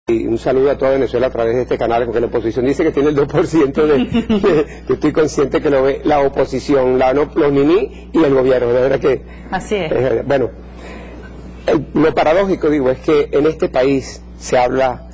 Y un saludo a toda Venezuela a través de este canal, porque la oposición dice que tiene el 2% yo estoy consciente que lo ve la oposición, los niní y el gobierno, de verdad que... Así es. Bueno, lo paradójico, digo, es que en este país se habla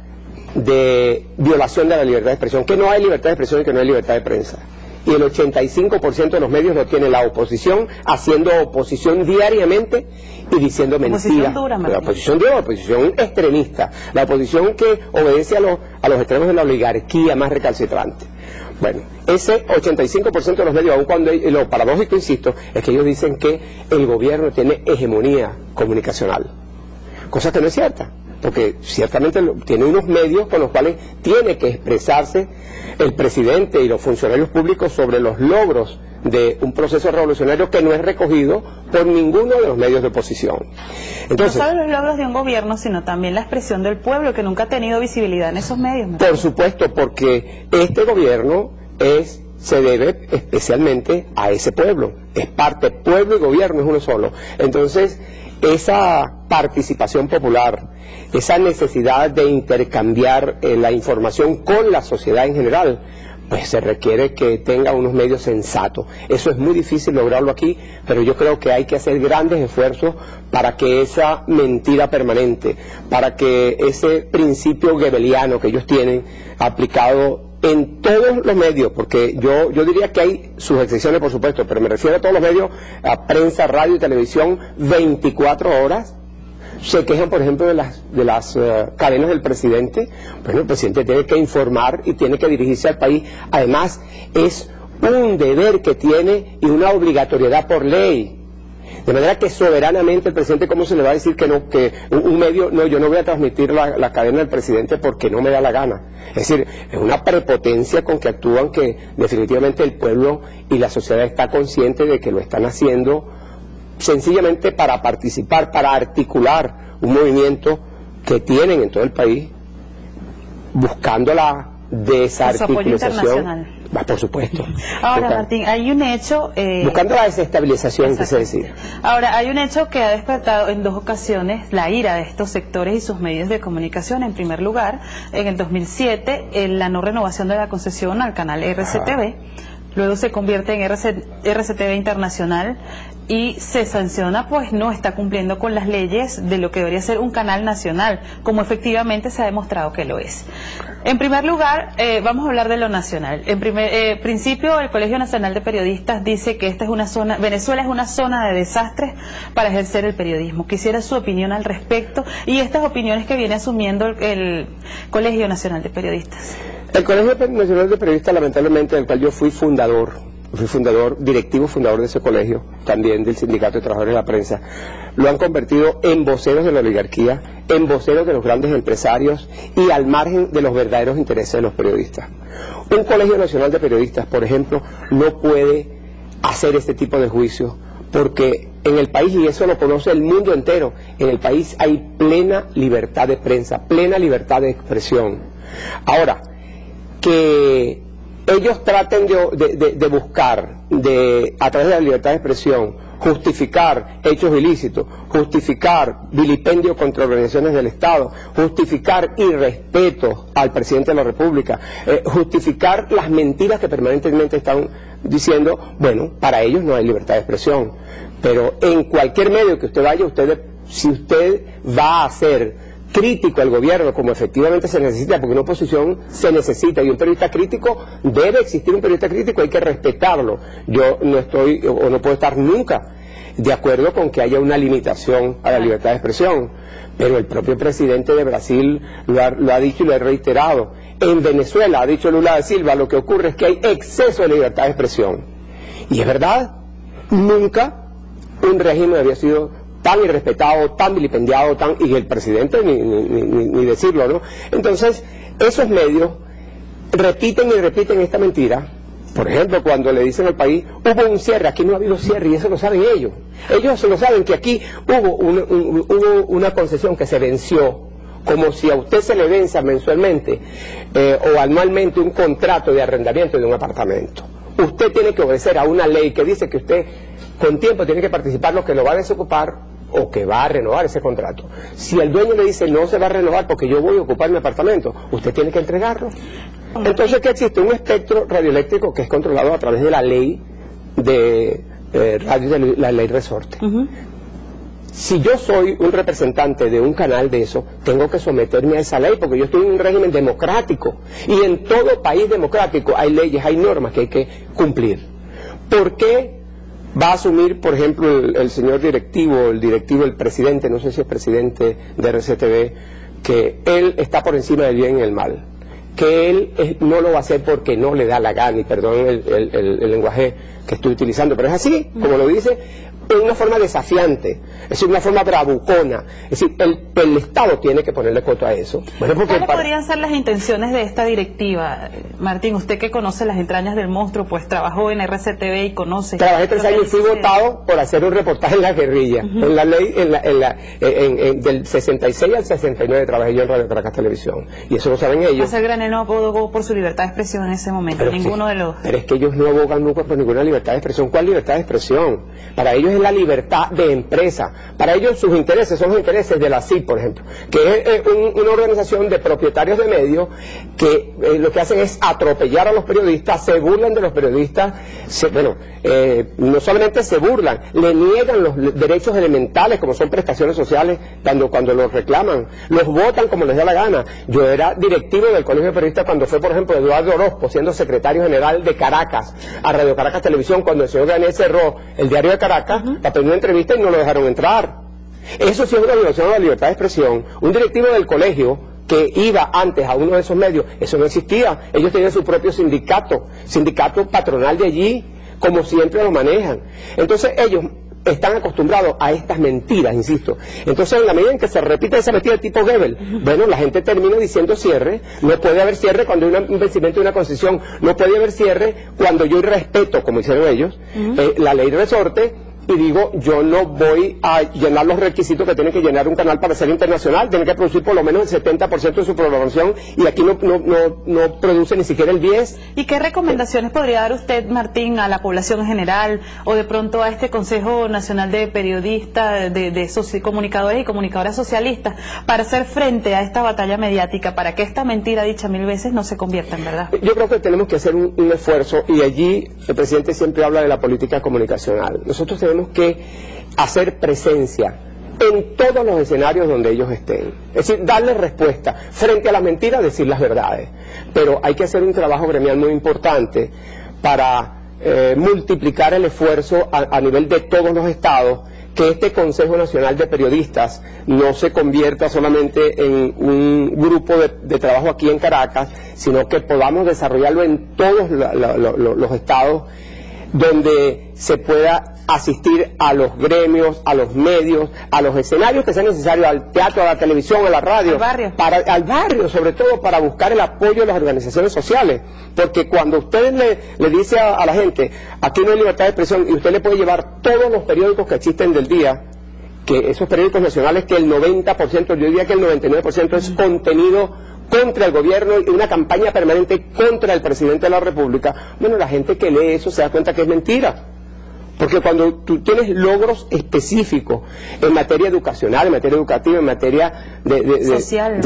de violación de la libertad de expresión, que no hay libertad de expresión y que no hay libertad de prensa. Y el 85% de los medios lo tiene la oposición, haciendo oposición diariamente y diciendo mentiras. La oposición dura, la oposición extremista, la oposición que obedece a los extremos de la oligarquía más recalcitrante. Bueno, ese 85% de los medios, aun cuando lo paradójico, insisto, es que ellos dicen que el gobierno tiene hegemonía comunicacional, cosa que no es cierta, porque ciertamente tiene unos medios con los cuales tiene que expresarse el presidente y los funcionarios públicos sobre los logros de un proceso revolucionario que no es recogido por ninguno de los medios de oposición. Entonces, no solo los logros de un gobierno, sino también la expresión del pueblo, que nunca ha tenido visibilidad en esos medios, ¿no? Por supuesto, porque este gobierno se debe especialmente a ese pueblo, es parte, pueblo y gobierno es uno solo. Entonces, esa participación popular, esa necesidad de intercambiar la información con la sociedad en general, pues se requiere que tenga unos medios sensatos. Eso es muy difícil lograrlo aquí, pero yo creo que hay que hacer grandes esfuerzos para que esa mentira permanente, para que ese principio goebbeliano que ellos tienen aplicado en todos los medios, porque yo diría que hay sus excepciones, por supuesto, pero me refiero a todos los medios, a prensa, radio y televisión, 24 horas, se quejan, por ejemplo, de las cadenas del presidente. Bueno, el presidente tiene que informar y tiene que dirigirse al país. Además, es un deber que tiene y una obligatoriedad por ley. De manera que soberanamente el presidente, ¿cómo se le va a decir que no, que un medio, no, yo no voy a transmitir la cadena del presidente porque no me da la gana? Es decir, es una prepotencia con que actúan, que definitivamente el pueblo y la sociedad está consciente de que lo están haciendo sencillamente para participar, para articular un movimiento que tienen en todo el país, buscando la desarticulación. Por supuesto. Ahora, Martín, hay un hecho... buscando la desestabilización, quise decir. Ahora, hay un hecho que ha despertado en dos ocasiones la ira de estos sectores y sus medios de comunicación. En primer lugar, en el 2007, en la no renovación de la concesión al canal RCTV. Luego se convierte en RCTV Internacional y se sanciona, pues no está cumpliendo con las leyes de lo que debería ser un canal nacional, como efectivamente se ha demostrado que lo es. En primer lugar, vamos a hablar de lo nacional. En principio, el Colegio Nacional de Periodistas dice que esta es una zona, Venezuela es una zona de desastres para ejercer el periodismo. Quisiera su opinión al respecto y estas opiniones que viene asumiendo el Colegio Nacional de Periodistas. El Colegio Nacional de Periodistas, lamentablemente, del cual yo fui directivo fundador de ese colegio, también del Sindicato de Trabajadores de la Prensa, lo han convertido en voceros de la oligarquía, en voceros de los grandes empresarios y al margen de los verdaderos intereses de los periodistas. Un Colegio Nacional de Periodistas, por ejemplo, no puede hacer este tipo de juicios, porque en el país, y eso lo conoce el mundo entero, en el país hay plena libertad de prensa, plena libertad de expresión. Ahora, que ellos traten de buscar, a través de la libertad de expresión, justificar hechos ilícitos, justificar vilipendio contra organizaciones del Estado, justificar irrespeto al presidente de la República, justificar las mentiras que permanentemente están diciendo, bueno, para ellos no hay libertad de expresión. Pero en cualquier medio que usted vaya, si usted va a ser crítico al gobierno, como efectivamente se necesita, porque una oposición se necesita, y un periodista crítico, debe existir un periodista crítico, hay que respetarlo. Yo no estoy, o no puedo estar nunca de acuerdo con que haya una limitación a la libertad de expresión, pero el propio presidente de Brasil lo ha dicho y lo ha reiterado. En Venezuela, ha dicho Lula da Silva, lo que ocurre es que hay exceso de libertad de expresión. Y es verdad, nunca un régimen había sido tan irrespetado, tan vilipendiado, y el presidente ni decirlo, ¿no? Entonces, esos medios repiten y repiten esta mentira. Por ejemplo, cuando le dicen al país, hubo un cierre, aquí no ha habido cierre, y eso lo saben ellos. Ellos se lo saben, que aquí hubo una concesión que se venció, como si a usted se le venza mensualmente o anualmente un contrato de arrendamiento de un apartamento. Usted tiene que obedecer a una ley que dice que usted con tiempo tiene que participar, lo que lo va a desocupar o que va a renovar ese contrato. Si el dueño le dice no se va a renovar porque yo voy a ocupar mi apartamento, usted tiene que entregarlo. Entonces, ¿qué existe? Un espectro radioeléctrico que es controlado a través de la ley de radio, la ley resorte. Si yo soy un representante de un canal de eso, tengo que someterme a esa ley, porque yo estoy en un régimen democrático, y en todo país democrático hay leyes, hay normas que hay que cumplir. ¿Por qué va a asumir, por ejemplo, el señor directivo, el presidente, no sé si es presidente de RCTV, que él está por encima del bien y el mal? Que él no lo va a hacer porque no le da la gana, y perdón el lenguaje que estoy utilizando, pero es así, como lo dice, en una forma desafiante, es decir, una forma bravucona. Es decir, el Estado tiene que ponerle coto a eso. Bueno, ¿cuáles podrían ser las intenciones de esta directiva? Martín, usted que conoce las entrañas del monstruo, pues trabajó en RCTV y conoce... Trabajé 3 años y fui votado por hacer un reportaje en la guerrilla, en la ley, del 66 al 69 trabajé yo en Radio Caracas Televisión, y eso lo saben ellos. Hacer Granel no abogó por su libertad de expresión en ese momento, ninguno de los... Pero es que ellos no abogan nunca por ninguna libertad de expresión. ¿Cuál libertad de expresión? Para ellos es la libertad de empresa. Para ellos sus intereses son los intereses de la CIP, por ejemplo, que es una organización de propietarios de medios que lo que hacen es atropellar a los periodistas, se burlan de los periodistas, no solamente se burlan, le niegan los derechos elementales como son prestaciones sociales cuando los reclaman, los votan como les da la gana. Yo era directivo del Colegio de Periodistas cuando fue, por ejemplo, Eduardo Orozco siendo secretario general de Caracas a Radio Caracas Televisión, cuando el señor Granel cerró el diario de Caracas para pedir una entrevista y no lo dejaron entrar. Eso sí es una violación a la libertad de expresión. Un directivo del colegio que iba antes a uno de esos medios, eso no existía. Ellos tenían su propio sindicato patronal de allí, como siempre lo manejan. Entonces ellos están acostumbrados a estas mentiras, insisto. Entonces, en la medida en que se repite esa mentira tipo Goebbels, bueno, la gente termina diciendo cierre. No puede haber cierre cuando hay un vencimiento de una concesión, no puede haber cierre cuando yo respeto, como hicieron ellos, la ley de resorte, y digo, yo no voy a llenar los requisitos que tiene que llenar un canal para ser internacional, tiene que producir por lo menos el 70% de su programación, y aquí no produce ni siquiera el 10%. ¿Y qué recomendaciones podría dar usted, Martín, a la población en general, o de pronto a este Consejo Nacional de Periodistas, de comunicadores y comunicadoras socialistas, para hacer frente a esta batalla mediática, para que esta mentira dicha 1000 veces no se convierta en verdad? Yo creo que tenemos que hacer un esfuerzo, y allí el presidente siempre habla de la política comunicacional. Nosotros tenemos que hacer presencia en todos los escenarios donde ellos estén. Es decir, darles respuesta. Frente a las mentiras, decir las verdades. Pero hay que hacer un trabajo gremial muy importante para multiplicar el esfuerzo a nivel de todos los estados, que este Consejo Nacional de Periodistas no se convierta solamente en un grupo de trabajo aquí en Caracas, sino que podamos desarrollarlo en todos los estados, donde se pueda asistir a los gremios, a los medios, a los escenarios que sean necesarios, al teatro, a la televisión, a la radio, al barrio, sobre todo para buscar el apoyo de las organizaciones sociales, porque cuando usted le dice a la gente, aquí no hay libertad de expresión, y usted le puede llevar todos los periódicos que existen del día, que esos periódicos nacionales, que el 90%, yo diría que el 99% es contenido contra el gobierno y una campaña permanente contra el presidente de la República, bueno, la gente que lee eso se da cuenta que es mentira. Porque cuando tú tienes logros específicos en materia educacional, en materia educativa, en materia social,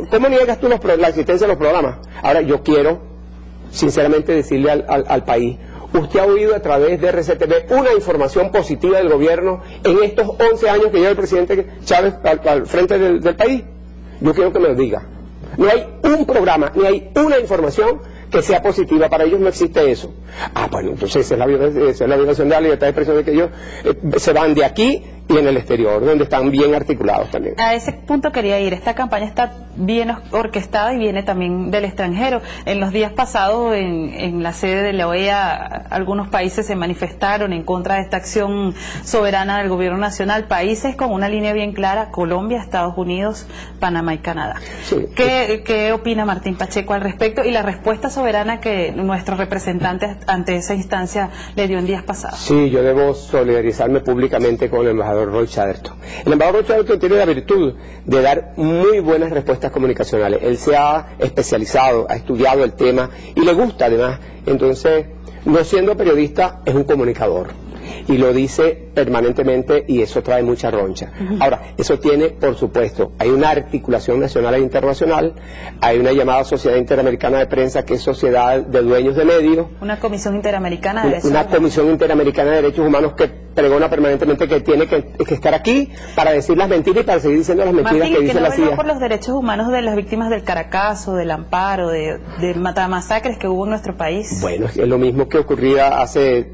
¿cómo niegas tú la existencia de los programas? Ahora, yo quiero, sinceramente, decirle al país, usted ha oído a través de RCTV una información positiva del gobierno en estos 11 años que lleva el presidente Chávez al frente del país. Yo quiero que me lo diga. No hay un programa, ni hay una información que sea positiva. Para ellos no existe eso. Bueno, entonces esa es la violación de la libertad de expresión, de que ellos se van de aquí y en el exterior, donde están bien articulados también. A ese punto quería ir. Esta campaña está bien orquestada y viene también del extranjero. En los días pasados, en la sede de la OEA, algunos países se manifestaron en contra de esta acción soberana del gobierno nacional. Países con una línea bien clara: Colombia, Estados Unidos, Panamá y Canadá. Sí. ¿Qué opina Martín Pacheco al respecto y la respuesta soberana que nuestro representante ante esa instancia le dio en días pasados? Sí, yo debo solidarizarme públicamente con el embajador Roy Chatterton. El embajador Roy Chatterton tiene la virtud de dar muy buenas respuestas comunicacionales. Él se ha especializado, ha estudiado el tema y le gusta además. Entonces, no siendo periodista, es un comunicador. Y lo dice permanentemente y eso trae mucha roncha. Ahora, eso tiene, por supuesto, hay una articulación nacional e internacional, hay una llamada Sociedad Interamericana de Prensa, que es sociedad de dueños de medios. Una Comisión Interamericana de Derechos Una Humanos. Comisión Interamericana de Derechos Humanos que pregona permanentemente que tiene que estar aquí para decir las mentiras y para seguir diciendo las mentiras Martín, que dice no la CIA. veló por los derechos humanos de las víctimas del Caracazo, del Amparo, de masacres que hubo en nuestro país. Bueno, es lo mismo que ocurría hace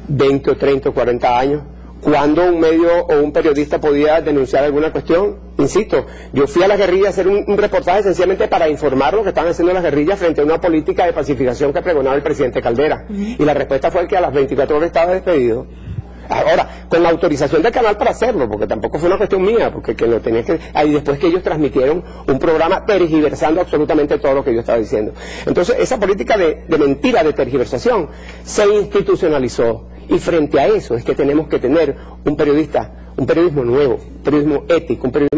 20 o 30 o 40 años, cuando un medio o un periodista podía denunciar alguna cuestión. Insisto, yo fui a la guerrilla a hacer un reportaje sencillamente para informar lo que estaban haciendo las guerrillas frente a una política de pacificación que pregonaba el presidente Caldera. Y la respuesta fue que a las 24 horas estaba despedido. Ahora, con la autorización del canal para hacerlo, porque tampoco fue una cuestión mía, porque que lo tenía que... Ahí después que ellos transmitieron un programa tergiversando absolutamente todo lo que yo estaba diciendo. Entonces, esa política de mentira, de tergiversación, se institucionalizó. Y frente a eso es que tenemos que tener un periodismo nuevo, un periodismo ético, un periodismo